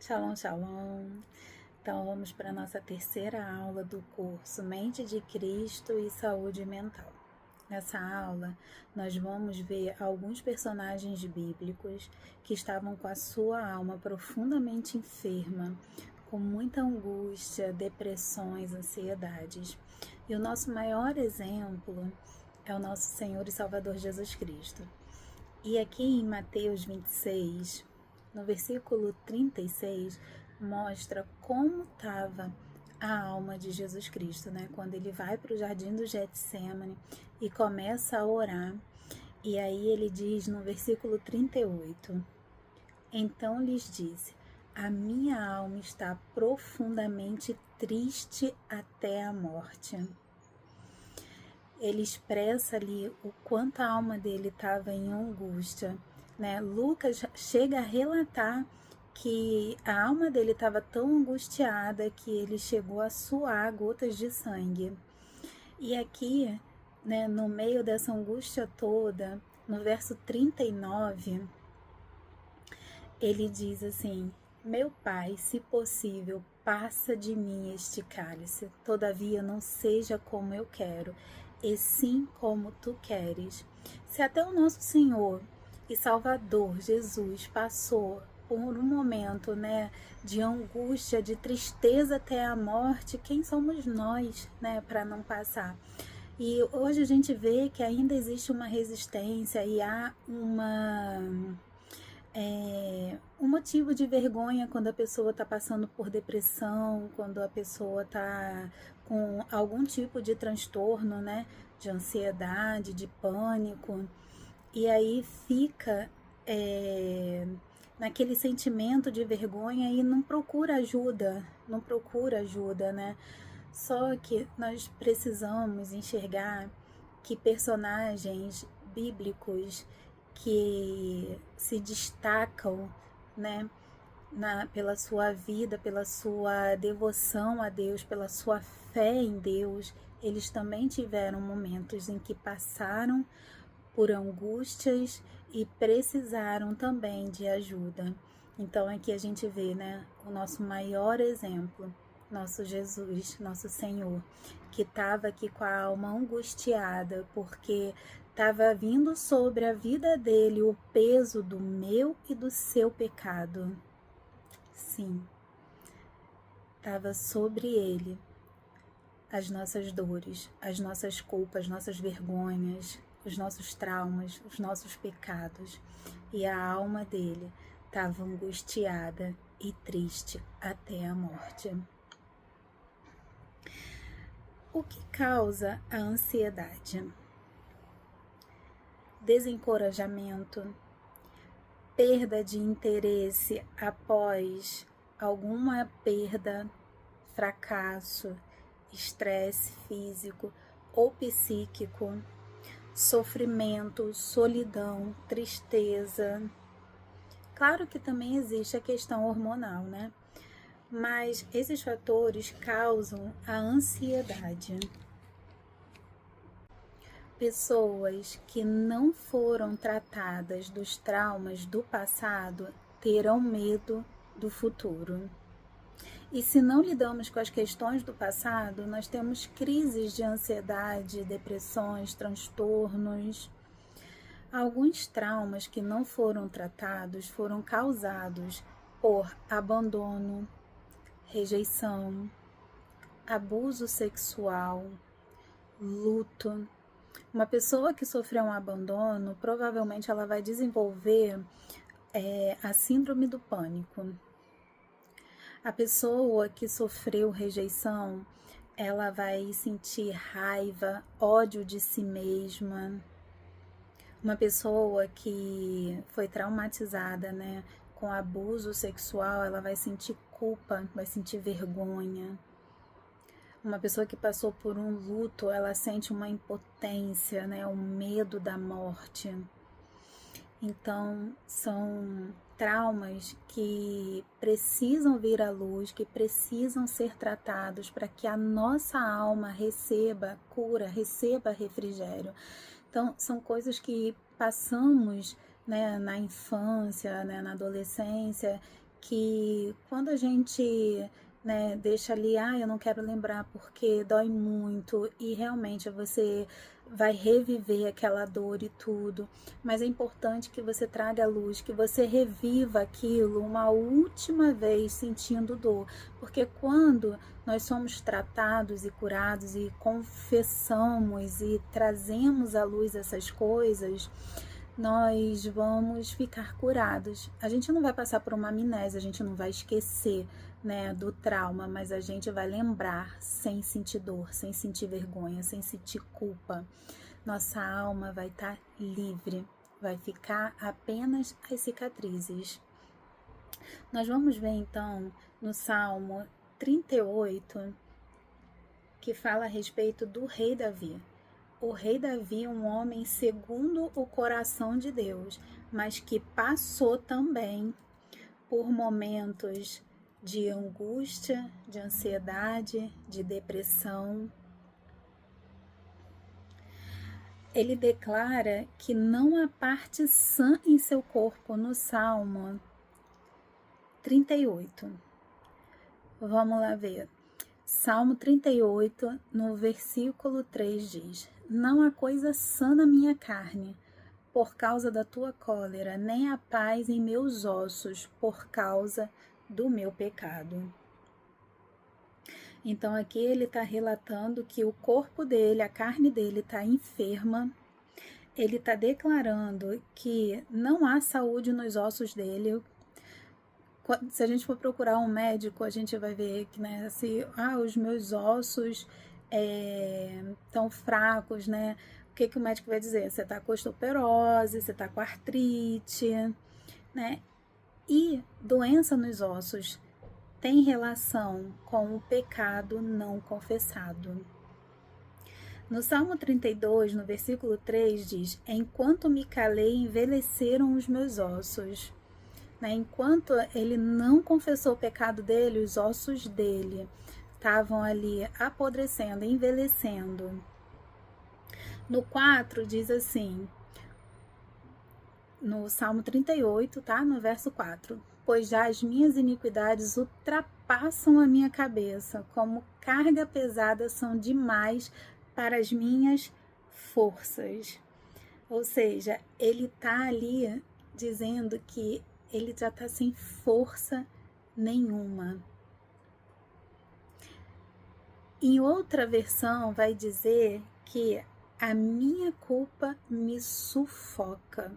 Shalom, shalom. Então, vamos para a nossa terceira aula do curso Mente de Cristo e Saúde Mental. Nessa aula, nós vamos ver alguns personagens bíblicos que estavam com a sua alma profundamente enferma, com muita angústia, depressões, ansiedades. E o nosso maior exemplo é o nosso Senhor e Salvador Jesus Cristo. E aqui em Mateus 26, no versículo 36, mostra como estava a alma de Jesus Cristo, né? Quando ele vai para o jardim do Getsemane e começa a orar. E aí ele diz no versículo 38, então lhes disse, a minha alma está profundamente triste até a morte. Ele expressa ali o quanto a alma dele estava em angústia, né? Lucas chega a relatar que a alma dele estava tão angustiada que ele chegou a suar gotas de sangue. E aqui, né, no meio dessa angústia toda, no verso 39, ele diz assim, meu Pai, se possível, passa de mim este cálice, todavia não seja como eu quero, e sim como tu queres. Se até o nosso Senhor e Salvador Jesus passou por um momento, né, de angústia, de tristeza até a morte, quem somos nós, né, para não passar? E hoje a gente vê que ainda existe uma resistência e há um motivo de vergonha quando a pessoa está passando por depressão, quando a pessoa está com algum tipo de transtorno, né, de ansiedade, de pânico, e aí fica naquele sentimento de vergonha e não procura ajuda, né? Só que nós precisamos enxergar que personagens bíblicos que se destacam, né, pela sua vida, pela sua devoção a Deus, pela sua fé em Deus, eles também tiveram momentos em que passaram por angústias e precisaram também de ajuda. Então aqui a gente vê, né, o nosso maior exemplo, nosso Jesus, nosso Senhor, que estava aqui com a alma angustiada, porque estava vindo sobre a vida dele o peso do meu e do seu pecado. Sim, estava sobre ele as nossas dores, as nossas culpas, as nossas vergonhas, os nossos traumas, os nossos pecados. E a alma dele estava angustiada e triste até a morte. O que causa a ansiedade? Desencorajamento, perda de interesse após alguma perda, fracasso, estresse físico ou psíquico, sofrimento, solidão, tristeza. Claro que também existe a questão hormonal, né? Mas esses fatores causam a ansiedade. Pessoas que não foram tratadas dos traumas do passado terão medo do futuro. E se não lidamos com as questões do passado, nós temos crises de ansiedade, depressões, transtornos. Alguns traumas que não foram tratados foram causados por abandono, rejeição, abuso sexual, luto. Uma pessoa que sofreu um abandono, provavelmente ela vai desenvolver a síndrome do pânico. A pessoa que sofreu rejeição, ela vai sentir raiva, ódio de si mesma. Uma pessoa que foi traumatizada, né, com abuso sexual, ela vai sentir culpa, vai sentir vergonha. Uma pessoa que passou por um luto, ela sente uma impotência, né, um medo da morte. Então, são traumas que precisam vir à luz, que precisam ser tratados para que a nossa alma receba cura, receba refrigério. Então, são coisas que passamos, né, na infância, né, na adolescência, que quando a gente, né, deixa ali, eu não quero lembrar porque dói muito, e realmente você vai reviver aquela dor e tudo, mas é importante que você traga a luz, que você reviva aquilo uma última vez sentindo dor, porque quando nós somos tratados e curados e confessamos e trazemos à luz essas coisas, nós vamos ficar curados. A gente não vai passar por uma amnésia, a gente não vai esquecer, né, do trauma, mas a gente vai lembrar sem sentir dor, sem sentir vergonha, sem sentir culpa. Nossa alma vai estar livre, vai ficar apenas as cicatrizes. Nós vamos ver então no Salmo 38, que fala a respeito do rei Davi. O rei Davi, um homem segundo o coração de Deus, mas que passou também por momentos de angústia, de ansiedade, de depressão. Ele declara que não há parte sã em seu corpo no Salmo 38. Vamos lá ver. Salmo 38, no versículo 3 diz: Não há coisa sã na minha carne, por causa da tua cólera, nem há paz em meus ossos, por causa do meu pecado. Então aqui ele está relatando que o corpo dele, a carne dele está enferma. Ele está declarando que não há saúde nos ossos dele. Se a gente for procurar um médico, a gente vai ver que, né, se os meus ossos estão fracos, né? O que o médico vai dizer? Você está com osteoporose, você está com artrite, né? E doença nos ossos tem relação com o pecado não confessado. No Salmo 32, no versículo 3, diz: Enquanto me calei, envelheceram os meus ossos. Enquanto ele não confessou o pecado dele, os ossos dele estavam ali apodrecendo, envelhecendo. No 4 diz assim, no Salmo 38, tá? No verso 4: Pois já as minhas iniquidades ultrapassam a minha cabeça, como carga pesada são demais para as minhas forças. Ou seja, ele está ali dizendo que ele já está sem força nenhuma. Em outra versão vai dizer que a minha culpa me sufoca.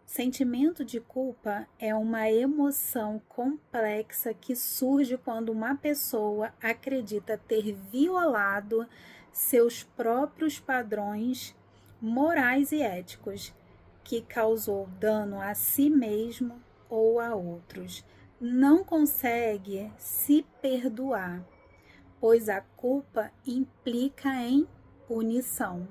Sentimento de culpa é uma emoção complexa que surge quando uma pessoa acredita ter violado seus próprios padrões morais e éticos, que causou dano a si mesmo ou a outros. Não consegue se perdoar, pois a culpa implica em punição.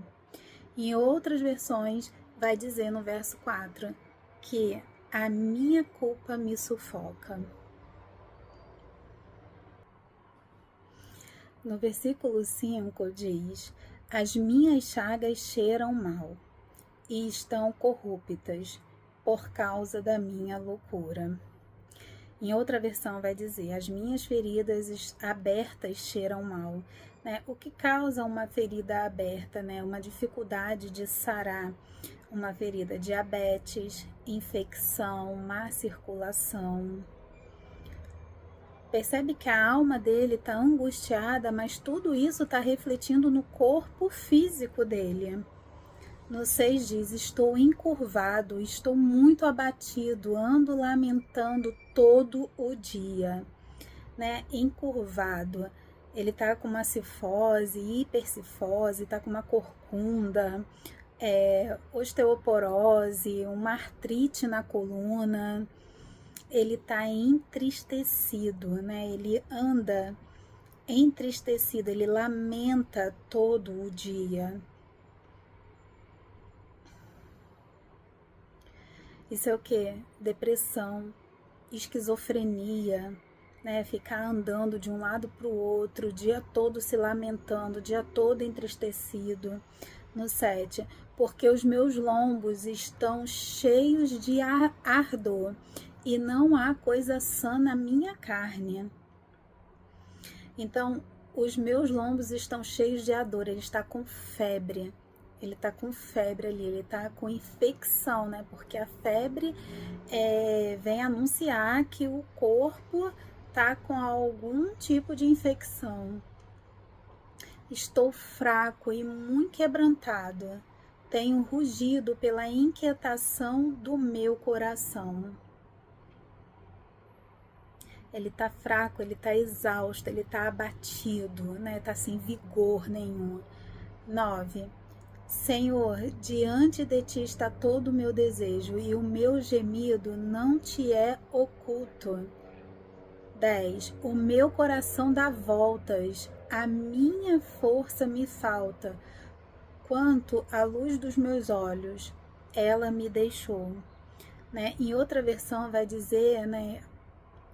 Em outras versões, vai dizer no verso 4 que a minha culpa me sufoca. No versículo 5 diz: As minhas chagas cheiram mal e estão corruptas por causa da minha loucura. Em outra versão vai dizer: As minhas feridas abertas cheiram mal. O que causa uma ferida aberta? Uma dificuldade de sarar uma ferida: diabetes, infecção, má circulação. Percebe que a alma dele está angustiada, mas tudo isso está refletindo no corpo físico dele. No 6 diz: Estou encurvado, estou muito abatido, ando lamentando todo o dia. Encurvado. Ele está com uma cifose, hipercifose, está com uma corcunda, osteoporose, uma artrite na coluna. Ele está entristecido, Ele anda entristecido, ele lamenta todo o dia. Isso é o quê? Depressão, esquizofrenia, ficar andando de um lado para o outro, o dia todo se lamentando, o dia todo entristecido. No 7, porque os meus lombos estão cheios de ardor, e não há coisa sã na minha carne. Então, os meus lombos estão cheios de ardor, ele está com febre. Ele está com febre ali, ele está com infecção, né? Porque a febre vem anunciar que o corpo está com algum tipo de infecção. Estou fraco e muito quebrantado. Tenho rugido pela inquietação do meu coração. Ele está fraco, ele está exausto, ele está abatido, né? Está sem vigor nenhum. 9. Senhor, diante de ti está todo o meu desejo, e o meu gemido não te é oculto. 10. O meu coração dá voltas, a minha força me falta. Quanto à luz dos meus olhos, ela me deixou. Né? Em outra versão vai dizer, né,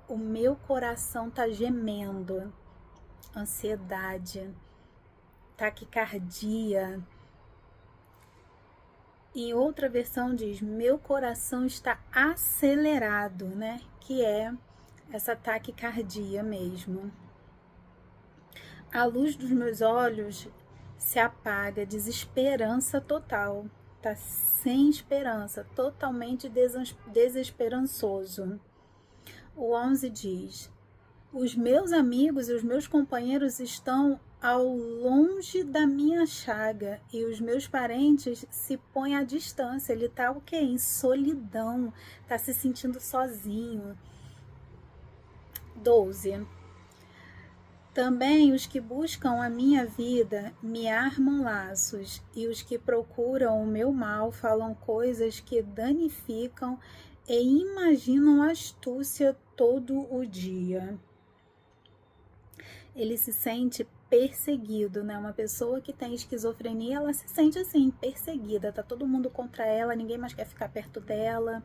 o meu coração está gemendo, ansiedade, taquicardia. Em outra versão diz, meu coração está acelerado, né? Que é essa taquicardia mesmo. A luz dos meus olhos se apaga, desesperança total. Tá sem esperança, totalmente desesperançoso. O 11 diz, os meus amigos e os meus companheiros estão ao longe da minha chaga, e os meus parentes se põem à distância. Ele tá o quê? Em solidão, tá se sentindo sozinho. 12. Também os que buscam a minha vida me armam laços, e os que procuram o meu mal falam coisas que danificam e imaginam astúcia todo o dia. Ele se sente perseguido, né? Uma pessoa que tem esquizofrenia, ela se sente assim, perseguida, tá todo mundo contra ela, ninguém mais quer ficar perto dela,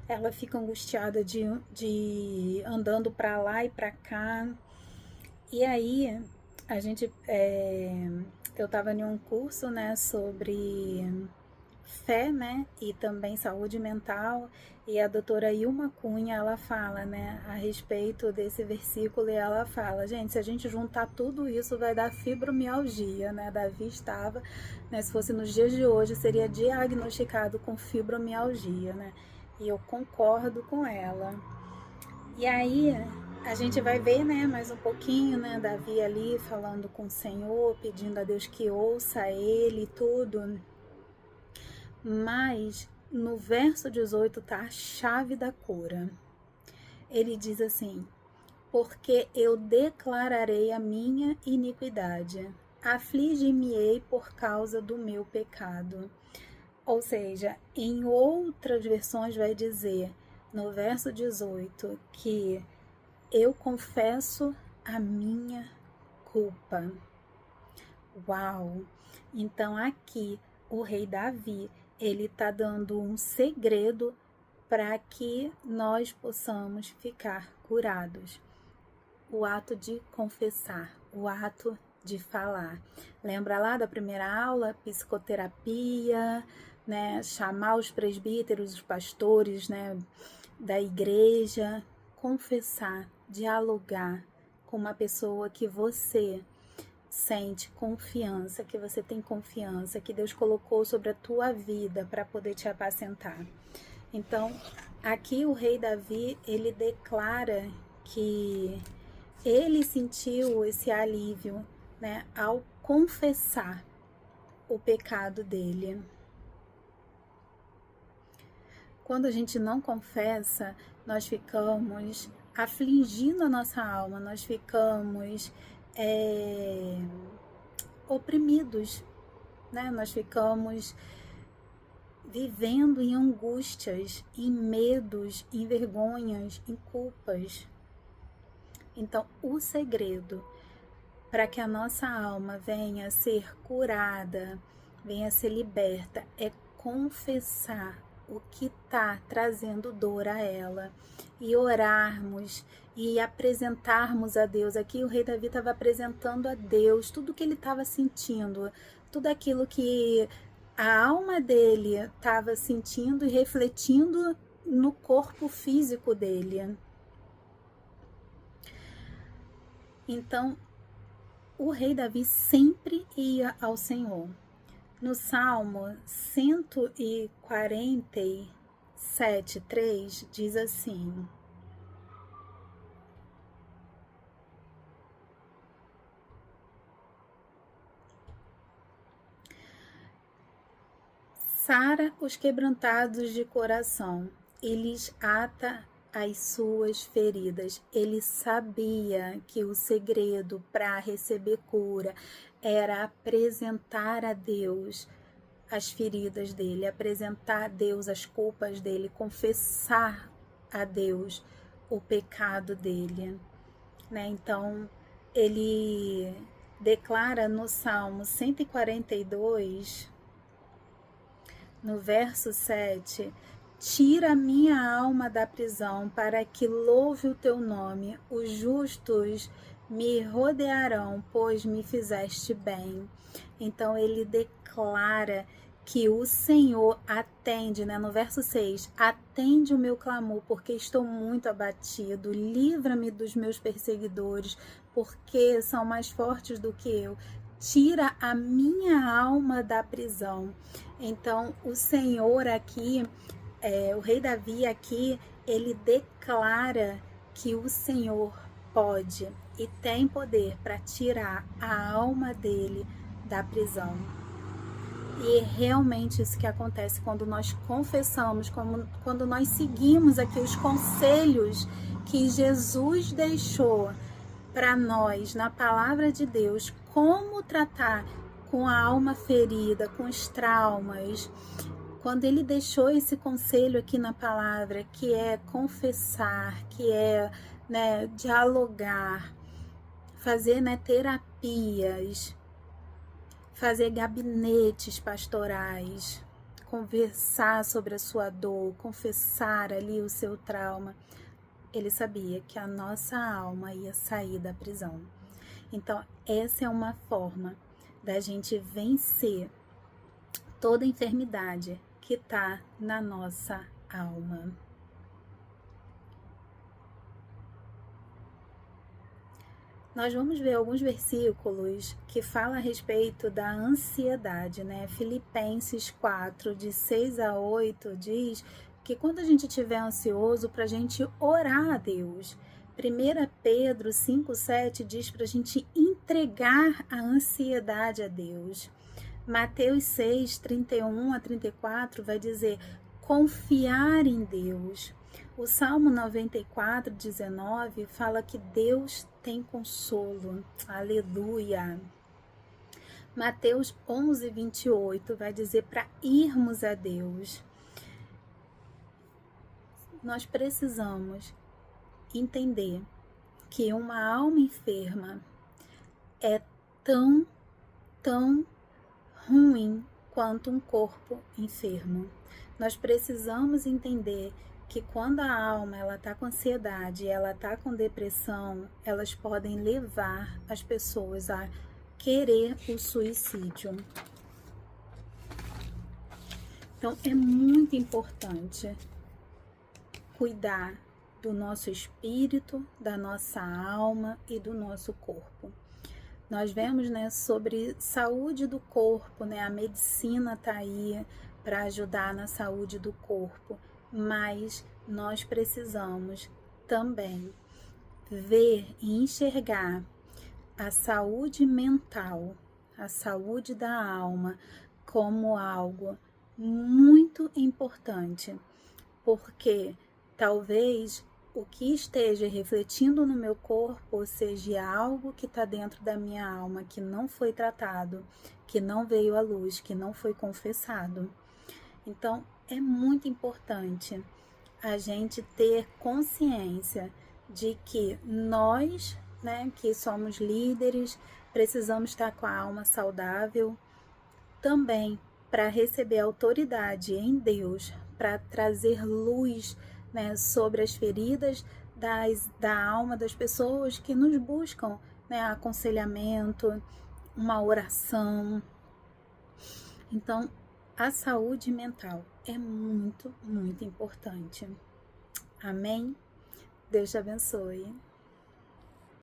ela fica angustiada de andando para lá e para cá. E aí, a gente, eu estava em um curso, né, sobre fé, né, e também saúde mental, e a doutora Ilma Cunha, ela fala, né, a respeito desse versículo, e ela fala, gente, se a gente juntar tudo isso, vai dar fibromialgia, né, Davi estava, né, se fosse nos dias de hoje, seria diagnosticado com fibromialgia, né, e eu concordo com ela. E aí, a gente vai ver, né, mais um pouquinho, né, Davi ali falando com o Senhor, pedindo a Deus que ouça ele e tudo. Mas no verso 18 tá a chave da cura. Ele diz assim, porque eu declararei a minha iniquidade, aflige-me-ei por causa do meu pecado. Ou seja, em outras versões vai dizer, no verso 18, que eu confesso a minha culpa. Uau! Então aqui o rei Davi, ele está dando um segredo para que nós possamos ficar curados. O ato de confessar, o ato de falar. Lembra lá da primeira aula? Psicoterapia, né? Chamar os presbíteros, os pastores, né, da igreja, confessar, dialogar com uma pessoa que você sente confiança, que você tem confiança, que Deus colocou sobre a tua vida para poder te apacentar. Então, aqui o rei Davi, ele declara que ele sentiu esse alívio, né, ao confessar o pecado dele. Quando a gente não confessa, nós ficamos afligindo a nossa alma, nós ficamos oprimidos, né? Nós ficamos vivendo em angústias, em medos, em vergonhas, em culpas. Então, o segredo para que a nossa alma venha a ser curada, venha a ser liberta, é confessar o que está trazendo dor a ela e orarmos e apresentarmos a Deus. Aqui o rei Davi estava apresentando a Deus tudo o que ele estava sentindo, tudo aquilo que a alma dele estava sentindo e refletindo no corpo físico dele. Então, o rei Davi sempre ia ao Senhor. No Salmo 147:3 diz assim: sara os quebrantados de coração e lhes ata as suas feridas. Ele sabia que o segredo para receber cura era apresentar a Deus as feridas dele, apresentar a Deus as culpas dele, confessar a Deus o pecado dele, né? Então, ele declara no Salmo 142, no verso 7, tira a minha alma da prisão para que louve o teu nome. Os justos me rodearão, pois me fizeste bem. Então ele declara que o Senhor atende, né? No verso 6, atende o meu clamor, porque estou muito abatido. Livra-me dos meus perseguidores, porque são mais fortes do que eu. Tira a minha alma da prisão. Então, o Senhor aqui, o rei Davi aqui, ele declara que o Senhor pode e tem poder para tirar a alma dele da prisão. E é realmente isso que acontece quando nós confessamos, quando nós seguimos aqui os conselhos que Jesus deixou para nós na palavra de Deus, como tratar com a alma ferida, com os traumas. Quando ele deixou esse conselho aqui na palavra, que é confessar, que é, né, dialogar, fazer, né, terapias, fazer gabinetes pastorais, conversar sobre a sua dor, confessar ali o seu trauma, ele sabia que a nossa alma ia sair da prisão. Então, essa é uma forma da gente vencer toda enfermidade que está na nossa alma. Nós vamos ver alguns versículos que falam a respeito da ansiedade, né? Filipenses 4, de 6 a 8, diz que quando a gente estiver ansioso, para a gente orar a Deus. 1 Pedro 5,7 diz para a gente entregar a ansiedade a Deus. Mateus 6, 31 a 34 vai dizer confiar em Deus. O Salmo 94, 19 fala que Deus tem consolo. Aleluia. Mateus 11, 28 vai dizer para irmos a Deus. Nós precisamos entender que uma alma enferma é tão ruim quanto um corpo enfermo. Nós precisamos entender que quando a alma ela está com ansiedade, ela está com depressão, elas podem levar as pessoas a querer o suicídio. Então é muito importante cuidar do nosso espírito, da nossa alma e do nosso corpo. Nós vemos, né, sobre saúde do corpo, né? A medicina está aí para ajudar na saúde do corpo, mas nós precisamos também ver e enxergar a saúde mental, a saúde da alma como algo muito importante, porque talvez o que esteja refletindo no meu corpo seja algo que está dentro da minha alma, que não foi tratado, que não veio à luz, que não foi confessado. Então, é muito importante a gente ter consciência de que nós, né, que somos líderes, precisamos estar com a alma saudável também para receber autoridade em Deus, para trazer luz, né, sobre as feridas da alma das pessoas que nos buscam, né, aconselhamento, uma oração. Então, a saúde mental é muito, muito importante. Amém? Deus te abençoe.